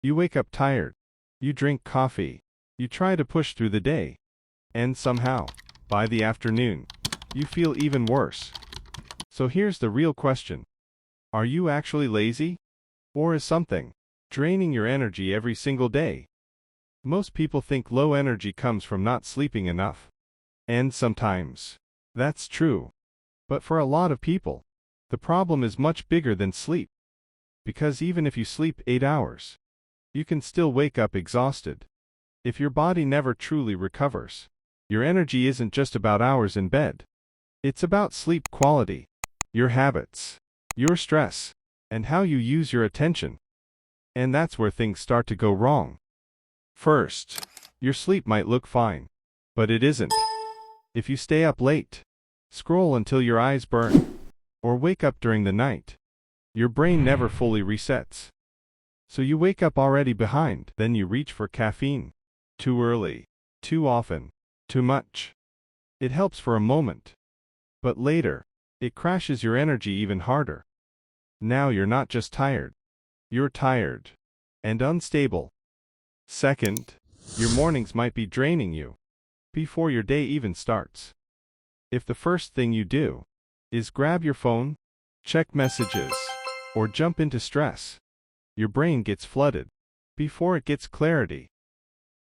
You wake up tired. You drink coffee. You try to push through the day. And somehow, by the afternoon, you feel even worse. So here's the real question. Are you actually lazy? Or is something draining your energy every single day? Most people think low energy comes from not sleeping enough. And sometimes, that's true. But for a lot of people, the problem is much bigger than sleep. Because even if you sleep 8 hours, you can still wake up exhausted. If your body never truly recovers, your energy isn't just about hours in bed. It's about sleep quality, your habits, your stress, and how you use your attention. And that's where things start to go wrong. First, your sleep might look fine, but it isn't. If you stay up late, scroll until your eyes burn, or wake up during the night, your brain never fully resets. So you wake up already behind, then you reach for caffeine. Too early, too often, too much. It helps for a moment, but later, it crashes your energy even harder. Now you're not just tired. You're tired and unstable. Second, your mornings might be draining you before your day even starts. If the first thing you do is grab your phone, check messages, or jump into stress, your brain gets flooded before it gets clarity.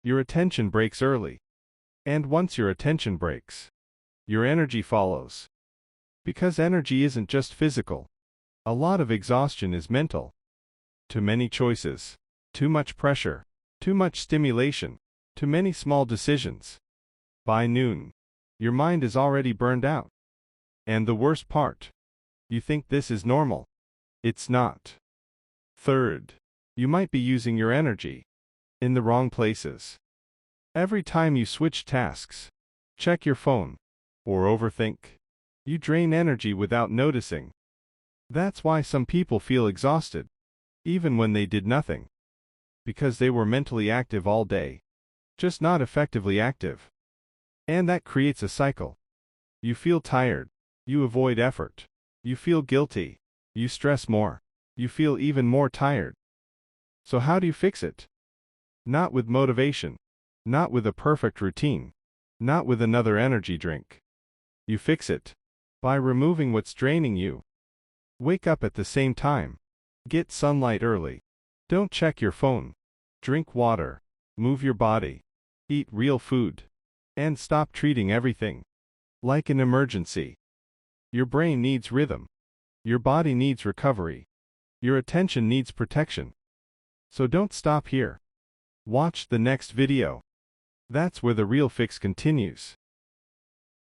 Your attention breaks early. And once your attention breaks, your energy follows. Because energy isn't just physical. A lot of exhaustion is mental. Too many choices, too much pressure, too much stimulation, too many small decisions. By noon, your mind is already burned out. And the worst part, you think this is normal. It's not. Third, you might be using your energy in the wrong places. Every time you switch tasks, check your phone, or overthink, you drain energy without noticing. That's why some people feel exhausted, even when they did nothing. Because they were mentally active all day, just not effectively active. And that creates a cycle. You feel tired, you avoid effort, you feel guilty, you stress more, you feel even more tired. So how do you fix it? Not with motivation, not with a perfect routine, not with another energy drink. You fix it by removing what's draining you. Wake up at the same time. Get sunlight early. Don't check your phone. Drink water. Move your body. Eat real food. And stop treating everything like an emergency. Your brain needs rhythm. Your body needs recovery. Your attention needs protection. So don't stop here. Watch the next video. That's where the real fix continues.